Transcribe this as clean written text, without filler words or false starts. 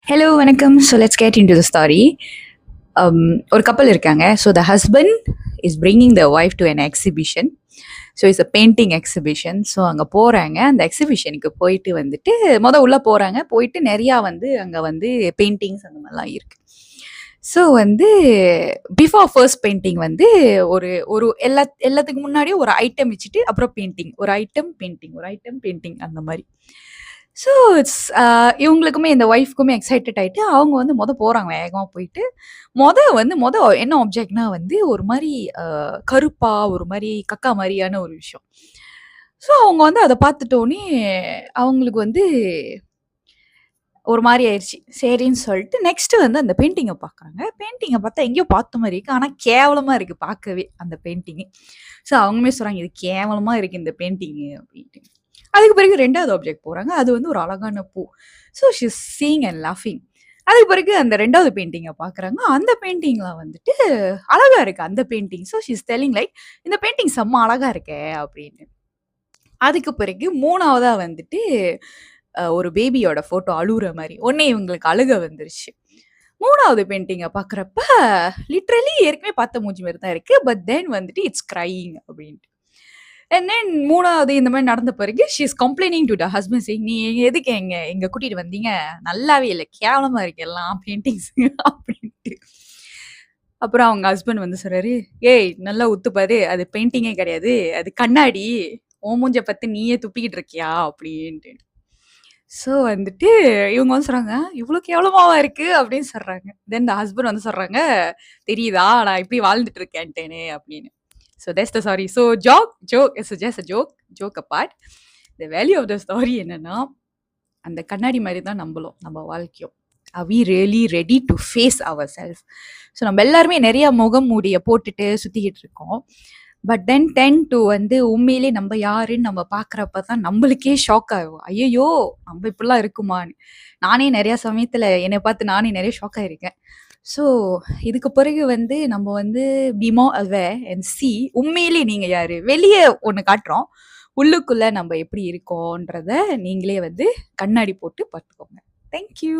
Hello வணக்கம். So let's get into the story. ஒரு கப்பல் இருக்காங்க. So the husband is bringing the wife to an exhibition. So it's a painting exhibition. So அங்கே போகிறாங்க. அந்த எக்ஸிபிஷனுக்கு போயிட்டு வந்துட்டு உள்ளே போகிறாங்க. போயிட்டு நிறையா அங்கே பெயிண்டிங்ஸ் அந்த மாதிரிலாம் இருக்குது. ஸோ பிஃபோர் ஃபர்ஸ்ட் பெயிண்டிங் ஒரு ஒரு எல்லாத்துக்கு முன்னாடியும் ஒரு ஐட்டம் வச்சுட்டு அப்புறம் பெயிண்டிங், ஒரு ஐட்டம் பெயிண்டிங், ஒரு ஐட்டம் பெயிண்டிங் அந்த மாதிரி. ஸோ இட்ஸ் இவங்களுக்குமே இந்த ஒய்ஃப்க்குமே எக்ஸைட்டட் ஆயிட்டு அவங்க போறாங்க வேகமா போயிட்டு. மொத என்ன ஆப்ஜெக்ட்னா ஒரு மாரி கருப்பா, ஒரு மாரி கக்கா மாரியான ஒரு விஷயம். ஸோ அவங்க அத பார்த்துட்டோனே அவங்களுக்கு ஒரு மாரி ஆயிருச்சு. சரின்னு சொல்லிட்டு நெக்ஸ்ட் அந்த பெயிண்டிங்க பார்க்குறாங்க. பெயிண்டிங்க பார்த்தா எங்கேயோ பார்த்த மாரி இருக்கு. ஆனா கேவலமா இருக்கு பார்க்கவே அந்த பெயிண்டிங்கு. ஸோ அவங்களுமே சொல்றாங்க, "இது கேவலமா இருக்கு இந்த பெயிண்டிங்கு" அப்படின்ட்டு. அதுக்கு பிறகு 2வது ஆப்ஜெக்ட் போறாங்க. அது ஒரு அழகான பூ. So she is seeing and லாஃபிங். அதுக்கு பிறகு அந்த 2வது பெயிண்டிங்க பார்க்குறாங்க. அந்த பெயிண்டிங்ல அழகா இருக்கு அந்த painting. So she is telling like, "இந்த பெயிண்டிங் செம்ம அழகா இருக்கே" அப்படின்னு. அதுக்கு பிறகு 3வதா ஒரு பேபியோட ஃபோட்டோ அழுவுற மாரி. உடனே இவங்களுக்கு அழுகை வந்துருச்சு. 3வது பெயிண்டிங்க பார்க்குறப்ப லிட்ரலி ஏற்கனவே பார்த்த மூஞ்சி மாரி தான் இருக்கு. பட் தென் இட்ஸ் கிரையிங் அப்படின்ட்டு. அண்ட் தென் 3வது இந்த மாரி நடந்த பிறகு she is complaining to the husband saying, "நீ எதுக்கு எங்க கூட்டிட்டு வந்தீங்க? நல்லாவே இல்ல. கேவலமா இருக்கு எல்லாம் பெயிண்டிங்ஸ்" அப்படின்ட்டு. அப்புறம் அவங்க ஹஸ்பண்ட் சொல்றாரு, "ஏய் நல்லா உத்து பாரு. அது பெயிண்டிங்கே கிடையாது. அது கண்ணாடி. உன் மூஞ்ச பார்த்து நீயே துப்பிக்கிட்டு இருக்கியா?" அப்படின்ட்டு. ஸோ இவங்க சொல்றாங்க, "இவ்ளோ கேவலமாவா இருக்கு?" அப்படின்னு சொல்றாங்க. தென் த ஹஸ்பண்ட் சொல்றாங்க, "தெரியுதா நான் எப்படி வாழ்ந்துட்டு இருக்கேன்ட்டுன்னு" அப்படின்னு. So that's the story. So joke it's just a joke apart. The value of the story என்னன்னா, அந்த கண்ணாடி மாரி தான் நம்பளும் நம்ம வாழ்க்கையும். Are we really ready to face our self? So நம்ம எல்லாருமே நிறைய முகமூடிய போட்டுட்டு சுத்திக்கிட்டு இருக்கோம். பட் தென் டு உண்மையிலே நம்ம யாருன்னு நம்ம பார்க்குறப்ப தான் நம்மளுக்கே ஷாக் ஆகும். ஐயையோ! நம்ம இப்படிலாம் இருக்குமான்னு. நானே நிறைய சமயத்துல என்னை பார்த்து நானே நிறைய ஷாக் ஆயிருக்கேன். ஸோ இதுக்கு பிறகு நம்ம be more aware and C உண்மையிலே நீங்க யாரு? வெளிய ஒண்ணு காட்டுறோம். உள்ளுக்குள்ள நம்ம எப்படி இருக்கோன்றத நீங்களே கண்ணாடி போட்டு பார்த்துக்கோங்க. Thank you.